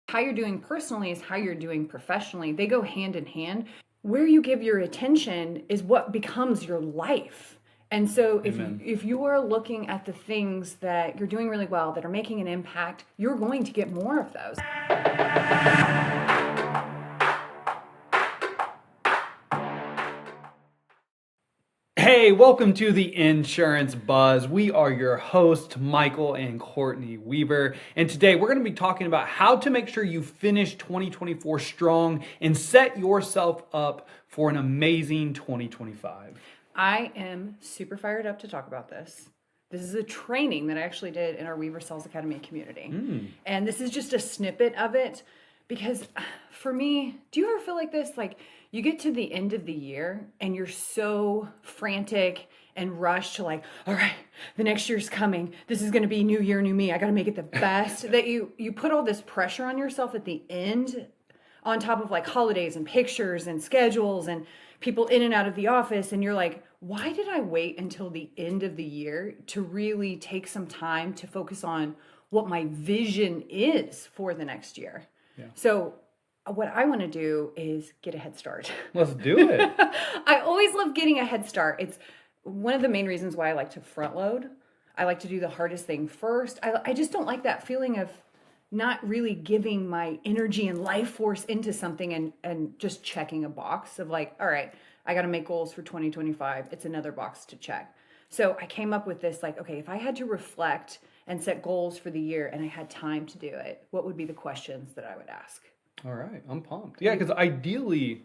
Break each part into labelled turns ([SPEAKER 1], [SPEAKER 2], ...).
[SPEAKER 1] How you're doing personally is how you're doing professionally. They go hand in hand. Where you give your attention is what becomes your life. And so if you are looking at the things that you're doing really well, that are making an impact, you're going to get more of those.
[SPEAKER 2] Hey, welcome to the Insurance Buzz. We are your hosts, Michael and Courtney Weaver. And today we're going to be talking about how to make sure you finish 2024 strong and set yourself up for an amazing 2025.
[SPEAKER 1] I am super fired up to talk about this. This is a training that I actually did in our Weaver Sales Academy community. And this is just a snippet of it because for me, do you ever feel like this? Like you get to the end of the year and you're so frantic and rushed to like, all right, the next year's coming. This is going to be new year, new me. I got to make it the best. That you put all this pressure on yourself at the end on top of like holidays and pictures and schedules and people in and out of the office. And you're like, why did I wait until the end of the year to really take some time to focus on what my vision is for the next year? Yeah. So what I want to do is get a head start.
[SPEAKER 2] Let's do it.
[SPEAKER 1] I always love getting a head start. It's one of the main reasons why I like to front load. I like to do the hardest thing first. I just don't like that feeling of not really giving my energy and life force into something and just checking a box of like, all right, I got to make goals for 2025. It's another box to check. So I came up with this like, okay, if I had to reflect and set goals for the year and I had time to do it, what would be the questions that I would ask?
[SPEAKER 2] All right, I'm pumped. Yeah, because ideally,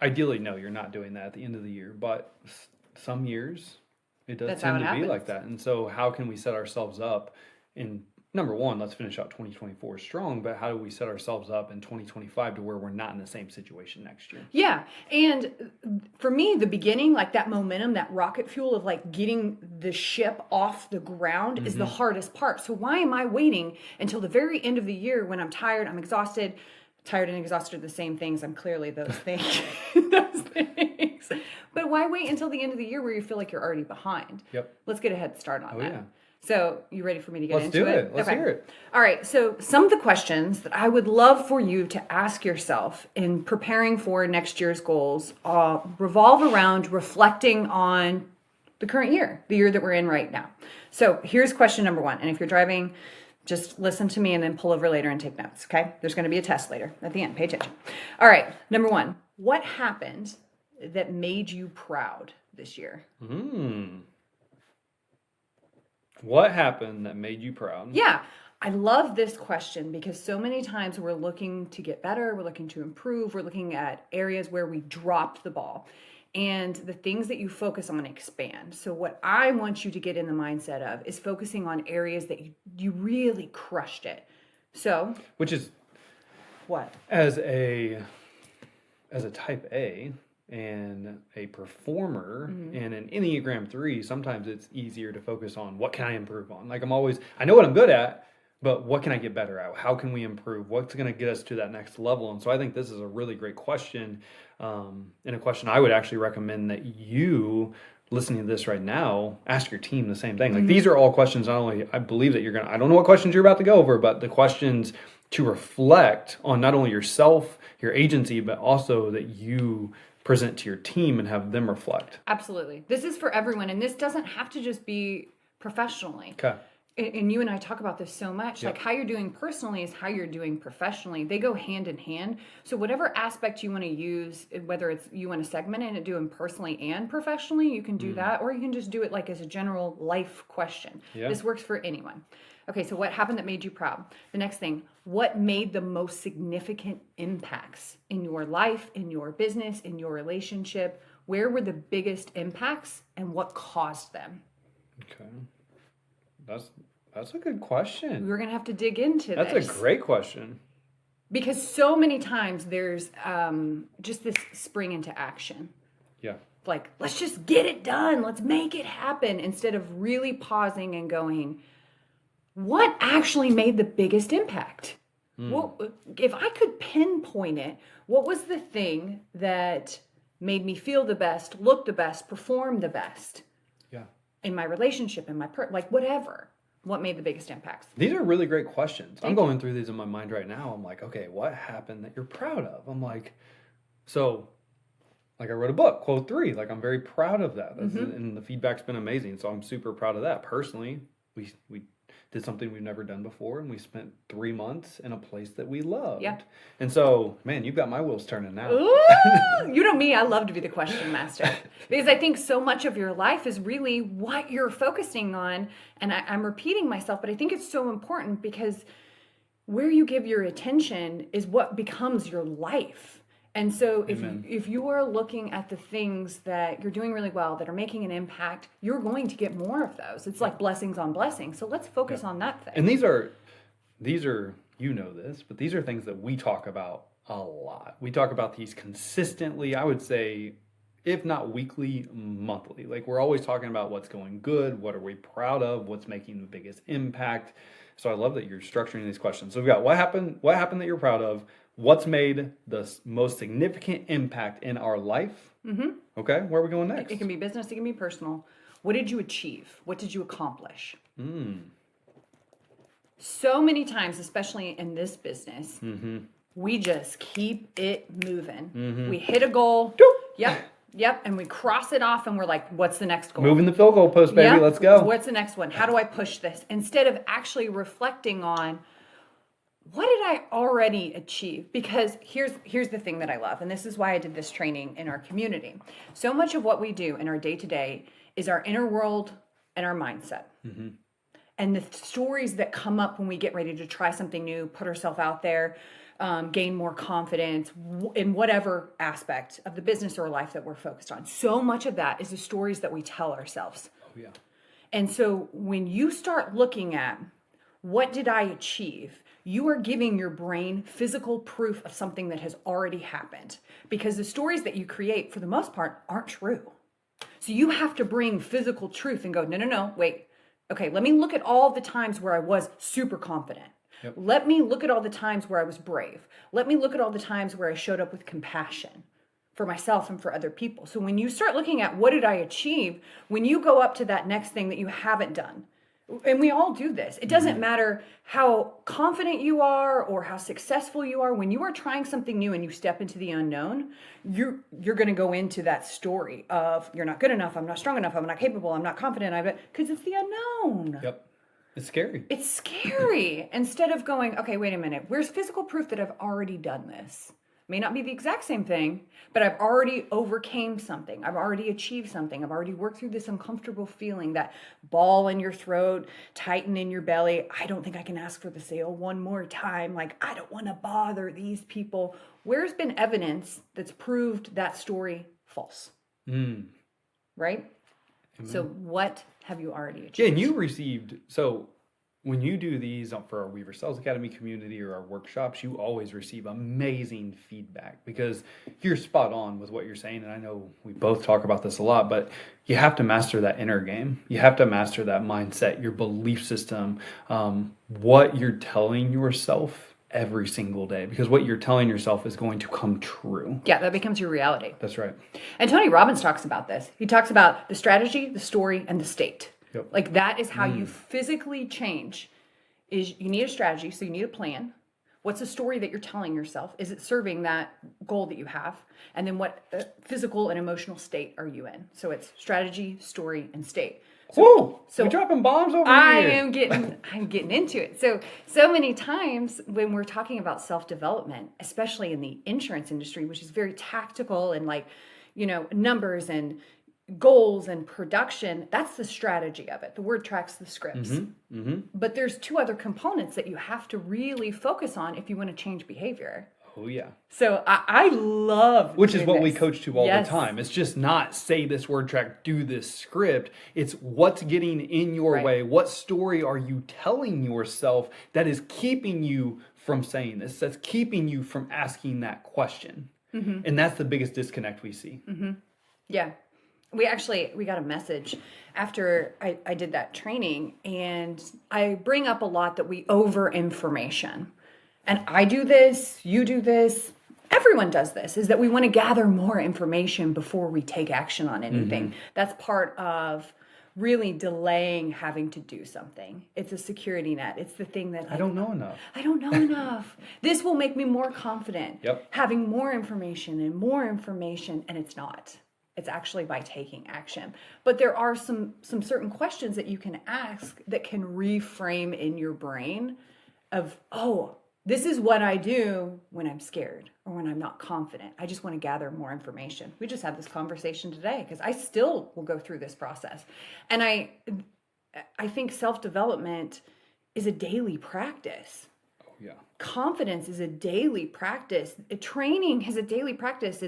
[SPEAKER 2] no, you're not doing that at the end of the year, but some years it does tend to be like that. And so how can we set ourselves up in, number one, let's finish out 2024 strong, but how do we set ourselves up in 2025 to where we're not in the same situation next year?
[SPEAKER 1] Yeah, and for me, the beginning, like that momentum, that rocket fuel of like getting the ship off the ground is the hardest part. So why am I waiting until the very end of the year when I'm tired, I'm exhausted? Tired and exhausted are the same things. I'm clearly those things. But why wait until the end of the year where you feel like you're already behind?
[SPEAKER 2] Yep.
[SPEAKER 1] Let's get a head start on that.
[SPEAKER 2] Yeah.
[SPEAKER 1] So you ready for me to get into it?
[SPEAKER 2] Let's do it. Let's hear it.
[SPEAKER 1] All right. So some of the questions that I would love for you to ask yourself in preparing for next year's goals revolve around reflecting on the current year, the year that we're in right now. So here's question number one. And if you're driving, just listen to me and then pull over later and take notes, okay? There's going to be a test later at the end. Pay attention. All right. Number one, what happened that made you proud this year?
[SPEAKER 2] What happened that made you proud?
[SPEAKER 1] Yeah. I love this question because so many times we're looking to get better, we're looking to improve, we're looking at areas where we dropped the ball. And the things that you focus on expand. So what I want you to get in the mindset of is focusing on areas that you really crushed it. So,
[SPEAKER 2] which is
[SPEAKER 1] what?
[SPEAKER 2] As a type A and a performer and an Enneagram 3, sometimes it's easier to focus on what can I improve on? Like I know what I'm good at, but what can I get better at? How can we improve? What's going to get us to that next level? And so I think this is a really great question. And a question I would actually recommend that you, listening to this right now, ask your team the same thing. Like these are all questions, not only I believe that I don't know what questions you're about to go over, but the questions to reflect on not only yourself, your agency, but also that you present to your team and have them reflect.
[SPEAKER 1] Absolutely. This is for everyone. And this doesn't have to just be professionally.
[SPEAKER 2] Okay.
[SPEAKER 1] And you and I talk about this so much,
[SPEAKER 2] Yep.
[SPEAKER 1] like how you're doing personally is how you're doing professionally. They go hand in hand. So whatever aspect you want to use, whether it's you want to segment it and do them personally and professionally, you can do that, or you can just do it like as a general life question.
[SPEAKER 2] Yeah.
[SPEAKER 1] This works for anyone. Okay, so what happened that made you proud? The next thing, what made the most significant impacts in your life, in your business, in your relationship? Where were the biggest impacts and what caused them?
[SPEAKER 2] Okay. That's a good question.
[SPEAKER 1] We're going to have to dig into this.
[SPEAKER 2] That's a great question.
[SPEAKER 1] Because so many times there's just this spring into action.
[SPEAKER 2] Yeah.
[SPEAKER 1] Like, let's just get it done. Let's make it happen. Instead of really pausing and going, what actually made the biggest impact? Well, if I could pinpoint it, what was the thing that made me feel the best, look the best, perform the best?
[SPEAKER 2] Yeah.
[SPEAKER 1] In my relationship, in my like whatever. What made the biggest impacts?
[SPEAKER 2] These are really great questions. I'm
[SPEAKER 1] Thank
[SPEAKER 2] going through these in my mind right now. I'm like, okay, what happened that you're proud of? I'm like, so, like I wrote a book, quote 3. Like I'm very proud of that. And the feedback's been amazing. So I'm super proud of that. Personally, we did something we've never done before, and we spent 3 months in a place that we loved.
[SPEAKER 1] Yeah.
[SPEAKER 2] And so, man, you've got my wheels turning now.
[SPEAKER 1] Ooh, you know me, I love to be the question master because I think so much of your life is really what you're focusing on. And I'm repeating myself, but I think it's so important because where you give your attention is what becomes your life. And so if you are looking at the things that you're doing really well, that are making an impact, you're going to get more of those. It's like blessings on blessings. So let's focus on that thing.
[SPEAKER 2] And these are, you know this, but these are things that we talk about a lot. We talk about these consistently, I would say, if not weekly, monthly. Like we're always talking about what's going good, what are we proud of, what's making the biggest impact. So I love that you're structuring these questions. So we've got what happened that you're proud of, what's made the most significant impact in our life. Okay, where are we going next?
[SPEAKER 1] It can be business, it can be personal. What did you achieve? What did you accomplish? So many times, especially in this business, we just keep it moving. We hit a goal. Yep. And we cross it off and we're like, what's the next goal?
[SPEAKER 2] Moving the field goal post, baby. Let's go.
[SPEAKER 1] What's the next one? How do I push this? Instead of actually reflecting on what did I already achieve? Because here's the thing that I love, and this is why I did this training in our community. So much of what we do in our day-to-day is our inner world and our mindset. And the stories that come up when we get ready to try something new, put ourselves out there, gain more confidence in whatever aspect of the business or life that we're focused on. So much of that is the stories that we tell ourselves.
[SPEAKER 2] Oh, yeah.
[SPEAKER 1] And so when you start looking at what did I achieve, you are giving your brain physical proof of something that has already happened, because the stories that you create for the most part aren't true. So you have to bring physical truth and go, no, wait. Okay, let me look at all the times where I was super confident. Let me look at all the times where I was brave. Let me look at all the times where I showed up with compassion for myself and for other people. So when you start looking at what did I achieve, when you go up to that next thing that you haven't done, and we all do this. It doesn't matter how confident you are or how successful you are. When you are trying something new and you step into the unknown, you're going to go into that story of you're not good enough, I'm not strong enough, I'm not capable, I'm not confident, because it's the unknown.
[SPEAKER 2] Yep. It's scary.
[SPEAKER 1] It's scary. Instead of going, okay, wait a minute, where's physical proof that I've already done this? May not be the exact same thing, but I've already overcame something. I've already achieved something. I've already worked through this uncomfortable feeling, that ball in your throat, tighten in your belly. I don't think I can ask for the sale one more time. Like, I don't want to bother these people. Where's been evidence that's proved that story false? Right? Amen. So what have you already achieved?
[SPEAKER 2] Yeah, and you received, so when you do these for our Weaver Sales Academy community or our workshops, you always receive amazing feedback because you're spot on with what you're saying. And I know we both talk about this a lot, but you have to master that inner game. You have to master that mindset, your belief system, what you're telling yourself every single day, because what you're telling yourself is going to come true.
[SPEAKER 1] Yeah, that becomes your reality.
[SPEAKER 2] That's right.
[SPEAKER 1] And Tony Robbins talks about this. He talks about the strategy, the story, and the state.
[SPEAKER 2] Yep.
[SPEAKER 1] Like that is how you physically change. Is you need a strategy, so you need a plan. What's the story that you're telling yourself? Is it serving that goal that you have? And then what physical and emotional state are you in? So it's strategy, story, and state.
[SPEAKER 2] So we're dropping bombs over here.
[SPEAKER 1] I'm getting into it. So many times when we're talking about self-development, especially in the insurance industry, which is very tactical and like, numbers and goals and production, that's the strategy of it. The word tracks the scripts. But there's two other components that you have to really focus on if you want to change behavior.
[SPEAKER 2] Oh, yeah.
[SPEAKER 1] So I love
[SPEAKER 2] Which is what we coach to all the time. It's just not say this word track, do this script. It's what's getting in your way. What story are you telling yourself that is keeping you from saying this? That's keeping you from asking that question. And that's the biggest disconnect we see.
[SPEAKER 1] Yeah. We got a message after I did that training, and I bring up a lot that we over information. And I do this, you do this, everyone does this, is that we want to gather more information before we take action on anything. That's part of really delaying having to do something. It's a security net. It's the thing that
[SPEAKER 2] I don't know enough.
[SPEAKER 1] I don't know enough. This will make me more confident.
[SPEAKER 2] Yep.
[SPEAKER 1] Having more information, and it's not. It's actually by taking action. But there are some certain questions that you can ask that can reframe in your brain of, oh, this is what I do when I'm scared or when I'm not confident. I just want to gather more information. We just had this conversation today because I still will go through this process. And I think self-development is a daily practice.
[SPEAKER 2] Oh, yeah.
[SPEAKER 1] Confidence is a daily practice. Training is a daily practice.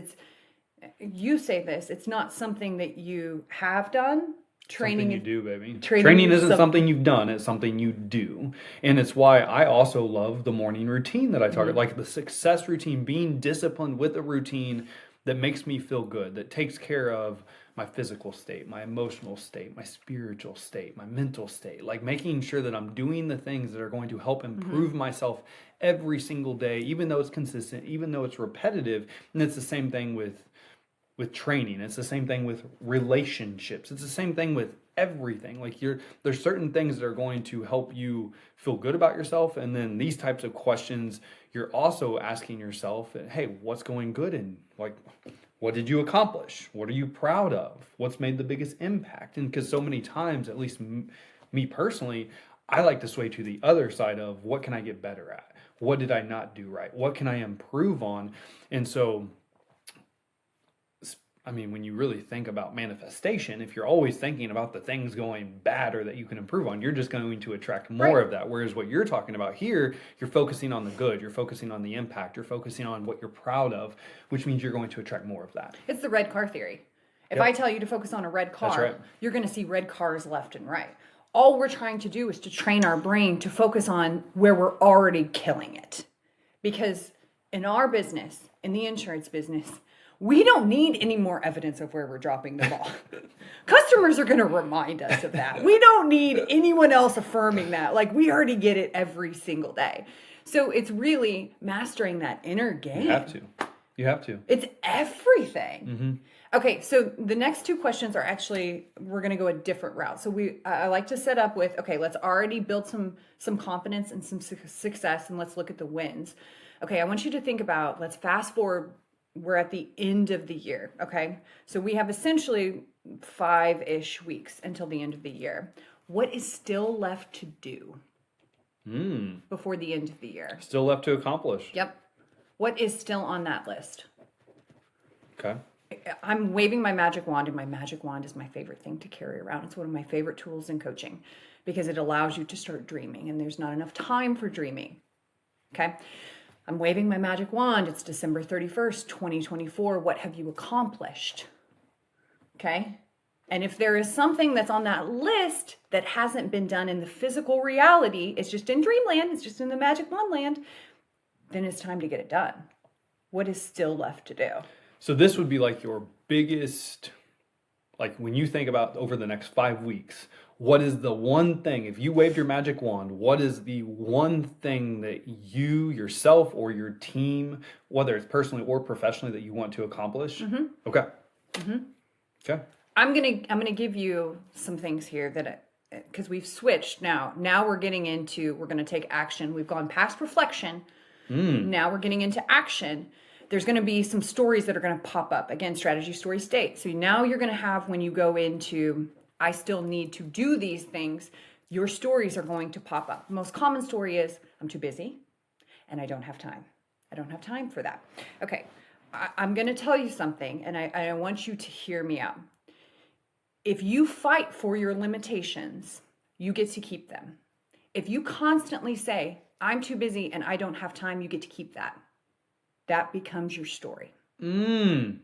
[SPEAKER 1] You say this, it's not something that you have done.
[SPEAKER 2] Training you do, baby. Training isn't something you've done, it's something you do. And it's why I also love the morning routine that I target, like the success routine, being disciplined with a routine that makes me feel good, that takes care of my physical state, my emotional state, my spiritual state, my mental state, like making sure that I'm doing the things that are going to help improve myself every single day, even though it's consistent, even though it's repetitive. And it's the same thing with training. It's the same thing with relationships. It's the same thing with everything. Like there's certain things that are going to help you feel good about yourself. And then these types of questions, you're also asking yourself, hey, what's going good? And like, what did you accomplish? What are you proud of? What's made the biggest impact? And because so many times, at least me personally, I like to sway to the other side of what can I get better at? What did I not do right? What can I improve on? And so, I mean, when you really think about manifestation, if you're always thinking about the things going bad or that you can improve on, you're just going to attract more of that. Whereas what you're talking about here, you're focusing on the good, you're focusing on the impact, you're focusing on what you're proud of, which means you're going to attract more of that.
[SPEAKER 1] It's the red car theory. If I tell you to focus on a red car, you're going to see red cars left and right. All we're trying to do is to train our brain to focus on where we're already killing it. Because in our business, in the insurance business, we don't need any more evidence of where we're dropping the ball. Customers are going to remind us of that. We don't need anyone else affirming that. Like, we already get it every single day. So it's really mastering that inner game.
[SPEAKER 2] You have to.
[SPEAKER 1] It's everything. Okay, so the next two questions are actually, we're going to go a different route. So I like to set up with, okay, let's already build some confidence and some success, and let's look at the wins. Okay, I want you to think about, let's fast forward. We're at the end of the year, okay? So we have essentially 5-ish weeks until the end of the year. What is still left to do before the end of the year?
[SPEAKER 2] Still left to accomplish.
[SPEAKER 1] Yep. What is still on that list?
[SPEAKER 2] Okay.
[SPEAKER 1] I'm waving my magic wand, and my magic wand is my favorite thing to carry around. It's one of my favorite tools in coaching because it allows you to start dreaming, and there's not enough time for dreaming, okay? I'm waving my magic wand. It's December 31st, 2024. What have you accomplished? Okay? And if there is something that's on that list that hasn't been done in the physical reality, it's just in dreamland, it's just in the magic wand land, then it's time to get it done. What is still left to do?
[SPEAKER 2] So this would be like your biggest, like when you think about over the next 5 weeks, what is the one thing, if you waved your magic wand, what is the one thing that you, yourself, or your team, whether it's personally or professionally, that you want to accomplish? Okay. Okay.
[SPEAKER 1] I'm gonna give you some things here that, because we've switched now. Now we're getting into, we're gonna take action. We've gone past reflection. Now we're getting into action. There's going to be some stories that are going to pop up. Again, strategy, story, state. So now you're going to have, when you go into, I still need to do these things, your stories are going to pop up. The most common story is, I'm too busy and I don't have time. I don't have time for that. Okay, I'm going to tell you something, and I want you to hear me out. If you fight for your limitations, you get to keep them. If you constantly say, I'm too busy and I don't have time, you get to keep that. That becomes your story.
[SPEAKER 2] Ooh.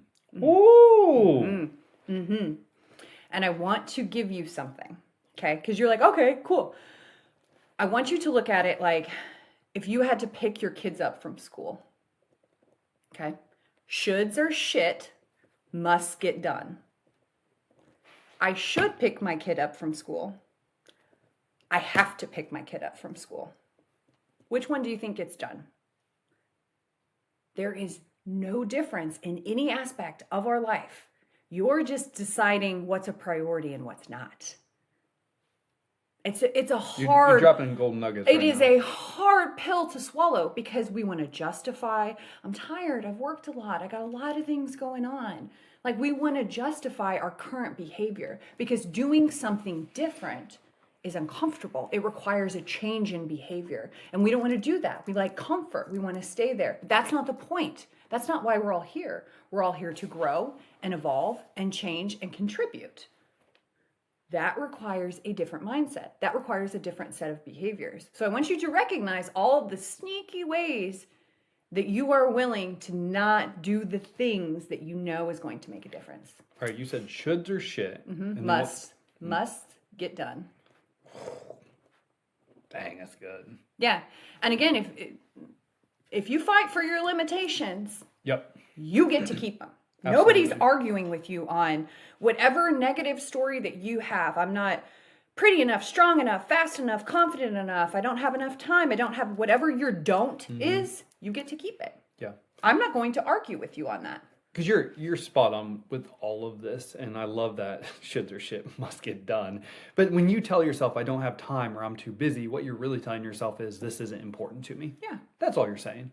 [SPEAKER 1] And I want to give you something, okay? Because you're like, okay, cool. I want you to look at it like if you had to pick your kids up from school, okay? Shoulds are shit, must get done. I should pick my kid up from school. I have to pick my kid up from school. Which one do you think gets done? There is no difference in any aspect of our life. You're just deciding what's a priority and what's not. It's a
[SPEAKER 2] You're
[SPEAKER 1] hard,
[SPEAKER 2] dropping golden nuggets
[SPEAKER 1] it
[SPEAKER 2] right
[SPEAKER 1] is
[SPEAKER 2] now.
[SPEAKER 1] a hard pill to swallow because we want to justify, I'm tired, I've worked a lot, I got a lot of things going on. Like we want to justify our current behavior because doing something different is uncomfortable. It requires a change in behavior. And we don't want to do that. We like comfort. We want to stay there. That's not the point. That's not why we're all here. We're all here to grow and evolve and change and contribute. That requires a different mindset. That requires a different set of behaviors. So I want you to recognize all of the sneaky ways that you are willing to not do the things that you know is going to make a difference.
[SPEAKER 2] All right, you said shoulds or shit. And then
[SPEAKER 1] Must get done.
[SPEAKER 2] Dang, that's good.
[SPEAKER 1] Yeah. And again, if you fight for your limitations,
[SPEAKER 2] Yep.
[SPEAKER 1] you get to keep them.
[SPEAKER 2] Absolutely.
[SPEAKER 1] Nobody's arguing with you on whatever negative story that you have. I'm not pretty enough, strong enough, fast enough, confident enough. I don't have enough time. I don't have whatever your don't is, you get to keep it.
[SPEAKER 2] Yeah.
[SPEAKER 1] I'm not going to argue with you on that.
[SPEAKER 2] Because you're spot on with all of this, and I love that shoulds or shit must get done. But when you tell yourself I don't have time or I'm too busy, what you're really telling yourself is this isn't important to me.
[SPEAKER 1] Yeah.
[SPEAKER 2] That's all you're saying.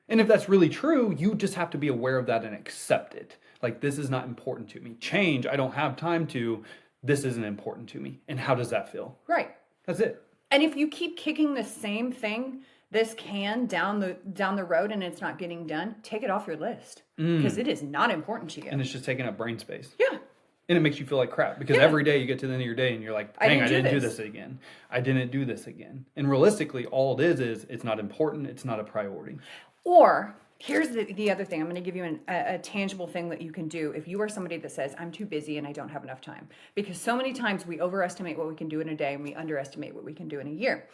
[SPEAKER 2] And if that's really true, you just have to be aware of that and accept it. Like, this is not important to me. Change, I don't have time to, this isn't important to me. And how does that feel?
[SPEAKER 1] Right.
[SPEAKER 2] That's it.
[SPEAKER 1] And if you keep kicking the same thing, this can down the road and it's not getting done, take it off your list because it is not important to you.
[SPEAKER 2] And it's just taking up brain space.
[SPEAKER 1] Yeah.
[SPEAKER 2] And it makes you feel like crap because every day you get to the end of your day and you're like, dang, I didn't do this again. I didn't do this again. And realistically, all it is it's not important. It's not a priority.
[SPEAKER 1] Or here's the other thing. I'm going to give you a tangible thing that you can do if you are somebody that says, I'm too busy and I don't have enough time. Because so many times we overestimate what we can do in a day and we underestimate what we can do in a year.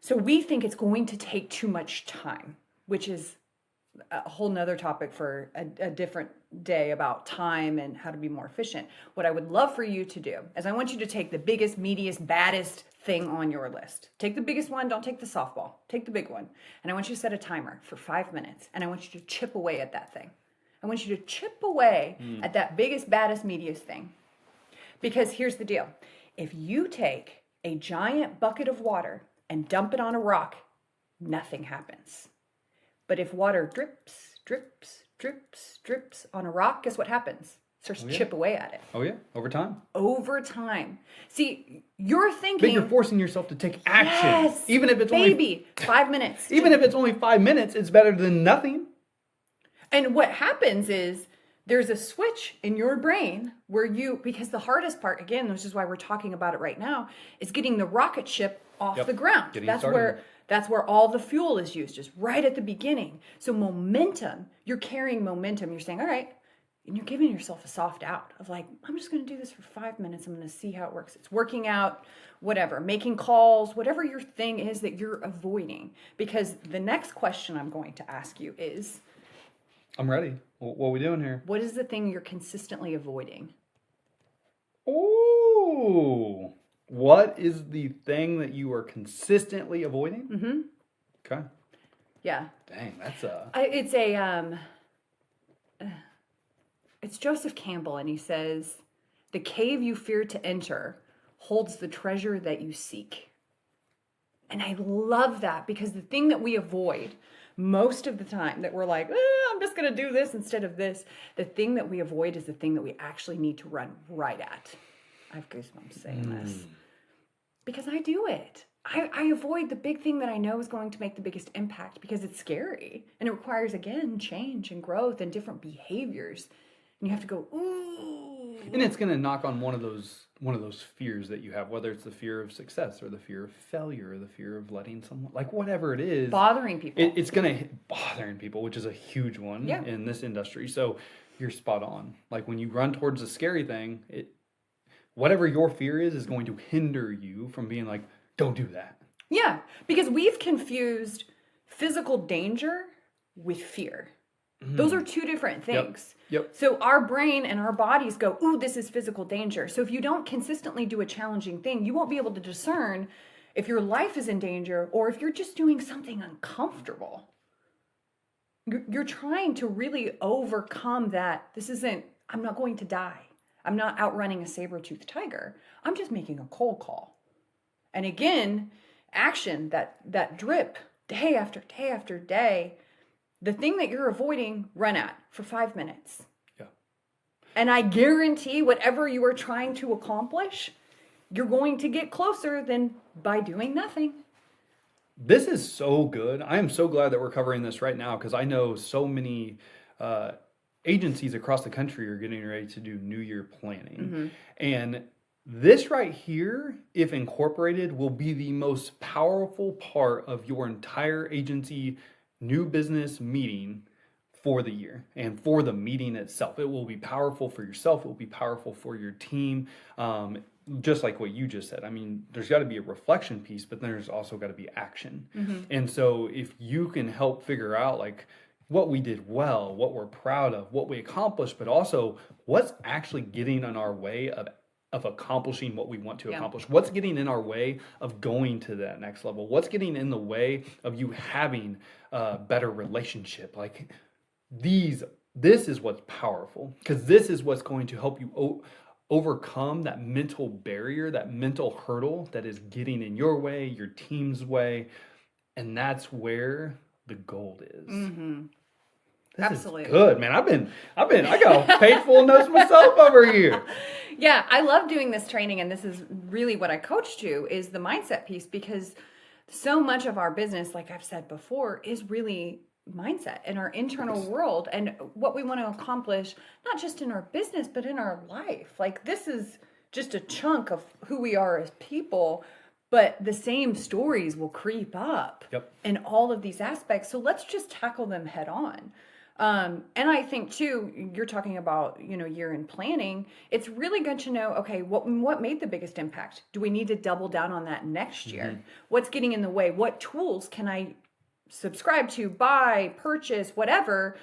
[SPEAKER 1] So we think it's going to take too much time, which is a whole nother topic for a different day about time and how to be more efficient. What I would love for you to do is I want you to take the biggest, meatiest, baddest thing on your list. Take the biggest one. Don't take the softball. Take the big one. And I want you to set a timer for 5 minutes. And I want you to chip away at that thing. I want you to chip away at that biggest, baddest, meatiest thing. Because here's the deal. If you take a giant bucket of water and dump it on a rock, nothing happens. But if water drips, drips, drips, drips on a rock, guess what happens? It starts to chip away at it.
[SPEAKER 2] Oh, yeah. Over time.
[SPEAKER 1] Over time. See, you're thinking...
[SPEAKER 2] But you're forcing yourself to take action.
[SPEAKER 1] Yes,
[SPEAKER 2] even if it's
[SPEAKER 1] only 5 minutes.
[SPEAKER 2] Even if it's only 5 minutes, it's better than nothing.
[SPEAKER 1] And what happens is there's a switch in your brain where because the hardest part, again, which is why we're talking about it right now, is getting the rocket ship off the ground. That's where all the fuel is used, just right at the beginning. So momentum, you're carrying momentum. You're saying, all right, and you're giving yourself a soft out of like, I'm just going to do this for 5 minutes. I'm going to see how it works. It's working out, whatever, making calls, whatever your thing is that you're avoiding. Because the next question I'm going to ask you is...
[SPEAKER 2] I'm ready. What are we doing here?
[SPEAKER 1] What is the thing you're consistently avoiding?
[SPEAKER 2] Ooh. What is the thing that you are consistently avoiding?
[SPEAKER 1] Mm-hmm.
[SPEAKER 2] Okay.
[SPEAKER 1] Yeah.
[SPEAKER 2] Dang, that's
[SPEAKER 1] it's Joseph Campbell, and he says, "The cave you fear to enter holds the treasure that you seek." And I love that because the thing that we avoid most of the time, that we're like, I'm just going to do this instead of this, the thing that we avoid is the thing that we actually need to run right at. I have goosebumps saying this because I do it. I avoid the big thing that I know is going to make the biggest impact because it's scary and it requires, again, change and growth and different behaviors. And you have to go, ooh.
[SPEAKER 2] And it's going to knock on one of those fears that you have, whether it's the fear of success or the fear of failure or the fear of letting someone, like whatever it is.
[SPEAKER 1] Bothering people.
[SPEAKER 2] It's going to bothering people, which is a huge one in this industry. So you're spot on. Like when you run towards a scary thing, whatever your fear is going to hinder you from being like, don't do that.
[SPEAKER 1] Yeah, because we've confused physical danger with fear. Those are two different things.
[SPEAKER 2] Yep.
[SPEAKER 1] So our brain and our bodies go, ooh, this is physical danger. So if you don't consistently do a challenging thing, you won't be able to discern if your life is in danger or if you're just doing something uncomfortable. You're trying to really overcome that. I'm not going to die. I'm not outrunning a saber-toothed tiger. I'm just making a cold call. And again, action, that drip, day after day after day, the thing that you're avoiding, run at for 5 minutes.
[SPEAKER 2] Yeah.
[SPEAKER 1] And I guarantee whatever you are trying to accomplish, you're going to get closer than by doing nothing.
[SPEAKER 2] This is so good. I am so glad that we're covering this right now because I know so many agencies across the country are getting ready to do New Year planning. And this right here, if incorporated, will be the most powerful part of your entire agency new business meeting for the year and for the meeting itself. It will be powerful for yourself. It will be powerful for your team. Just like what you just said. I mean, there's got to be a reflection piece, but then there's also got to be action. And so if you can help figure out like what we did well, what we're proud of, what we accomplished, but also what's actually getting in our way of accomplishing what we want to accomplish. What's getting in our way of going to that next level? What's getting in the way of you having a better relationship? Like this is what's powerful because this is what's going to help you overcome that mental barrier, that mental hurdle that is getting in your way, your team's way. And that's where the gold is. This
[SPEAKER 1] Absolutely.
[SPEAKER 2] is good, man. I got a page full of notes myself over here.
[SPEAKER 1] Yeah, I love doing this training, and this is really what I coach to is the mindset piece because so much of our business, like I've said before, is really mindset in our internal world and what we want to accomplish, not just in our business, but in our life. Like this is just a chunk of who we are as people, but the same stories will creep up in all of these aspects. So let's just tackle them head on. And I think too, you're talking about, year-end planning. It's really good to know, okay, what made the biggest impact? Do we need to double down on that next year? What's getting in the way? What tools can I subscribe to, buy, purchase, whatever,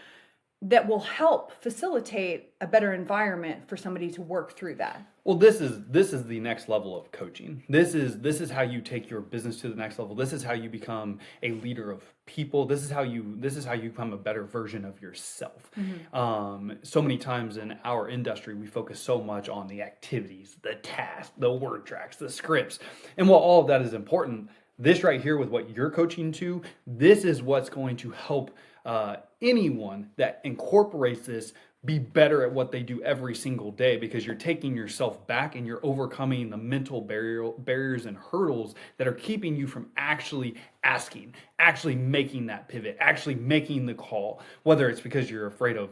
[SPEAKER 1] that will help facilitate a better environment for somebody to work through that?
[SPEAKER 2] Well, this is the next level of coaching. This is how you take your business to the next level. This is how you become a leader of people. This is how you become a better version of yourself. So many times in our industry, we focus so much on the activities, the tasks, the word tracks, the scripts. And while all of that is important, this right here with what you're coaching to, this is what's going to help anyone that incorporates this be better at what they do every single day because you're taking yourself back and you're overcoming the mental barriers and hurdles that are keeping you from actually asking, actually making that pivot, actually making the call, whether it's because you're afraid of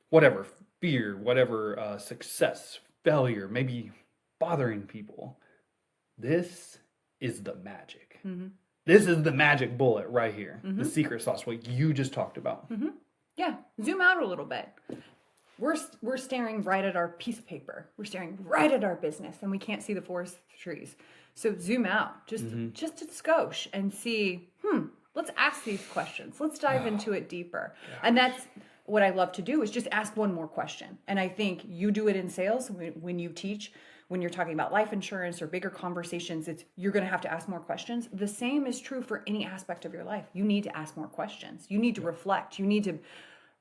[SPEAKER 2] whatever fear, whatever success, failure, maybe bothering people. This is the magic. This is the magic bullet right here, the secret sauce, what you just talked about.
[SPEAKER 1] Yeah, zoom out a little bit. We're staring right at our piece of paper. We're staring right at our business, and we can't see the forest trees. So zoom out, just a skosh, and see. Let's ask these questions. Let's dive into it deeper. And that's what I love to do is just ask one more question. And I think you do it in sales when you teach. When you're talking about life insurance or bigger conversations, you're going to have to ask more questions. The same is true for any aspect of your life. You need to ask more questions. You need to reflect. You need to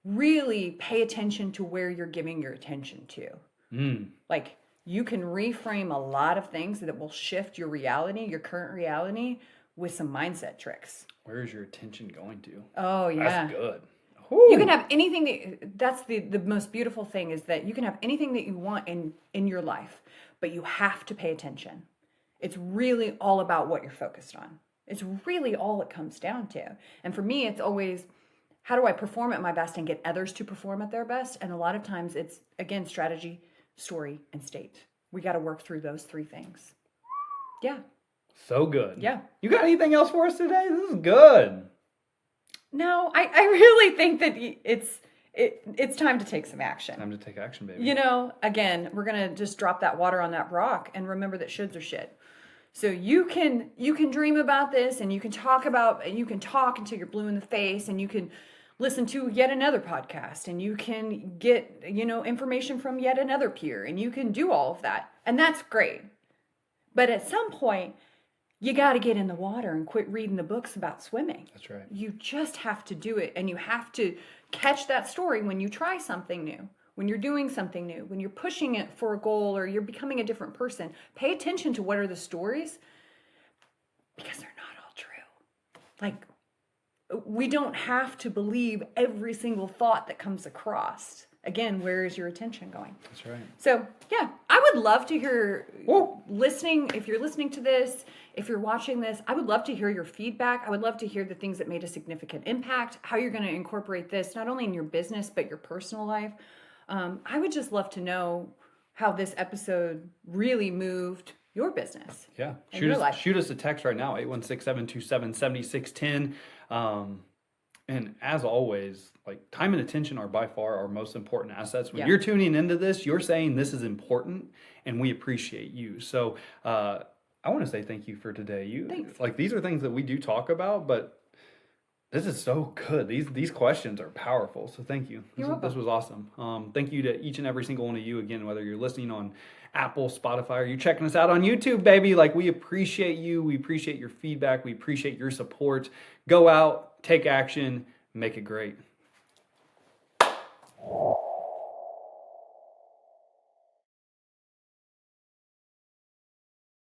[SPEAKER 1] really pay attention to where you're giving your attention to. Like you can reframe a lot of things that will shift your reality, your current reality, with some mindset tricks.
[SPEAKER 2] Where is your attention going to?
[SPEAKER 1] Oh, yeah.
[SPEAKER 2] That's good. Whew.
[SPEAKER 1] You can have anything that's the most beautiful thing is that you can have anything that you want in your life, but you have to pay attention. It's really all about what you're focused on. It's really all it comes down to. And for me, it's always, how do I perform at my best and get others to perform at their best? And a lot of times it's, again, strategy, story, and state. We got to work through those three things. Yeah.
[SPEAKER 2] So good.
[SPEAKER 1] Yeah.
[SPEAKER 2] You got anything else for us today? This is good.
[SPEAKER 1] No, I really think that it's time to take some action.
[SPEAKER 2] Time to take action, baby.
[SPEAKER 1] Again, we're going to just drop that water on that rock and remember that shoulds are shit. So you can dream about this and you can talk until you're blue in the face and you can listen to yet another podcast and you can get, information from yet another peer and you can do all of that. And that's great. But at some point, you got to get in the water and quit reading the books about swimming.
[SPEAKER 2] That's right.
[SPEAKER 1] You just have to do it. And you have to catch that story when you try something new, when you're doing something new, when you're pushing it for a goal or you're becoming a different person. Pay attention to what are the stories. because they're not all true. Like, we don't have to believe every single thought that comes across. Again, where is your attention going?
[SPEAKER 2] That's right.
[SPEAKER 1] So, yeah, I would love to hear
[SPEAKER 2] Whoa.
[SPEAKER 1] listening. If you're listening to this, if you're watching this, I would love to hear your feedback. I would love to hear the things that made a significant impact, how you're going to incorporate this, not only in your business, but your personal life. I would just love to know how this episode really moved your business.
[SPEAKER 2] Yeah.
[SPEAKER 1] in your life.
[SPEAKER 2] Shoot us a text right now, 816-727-7610. And as always, like, time and attention are by far our most important assets. When you're tuning into this, you're saying this is important, and we appreciate you. So I want to say thank you for today.
[SPEAKER 1] Thanks.
[SPEAKER 2] Like, these are things that we do talk about, but this is so good. These questions are powerful. So thank you. This was awesome. Thank you to each and every single one of you. Again, whether you're listening on Apple, Spotify, or you're checking us out on YouTube, baby. Like, we appreciate you. We appreciate your feedback. We appreciate your support. Go out, take action, make it great.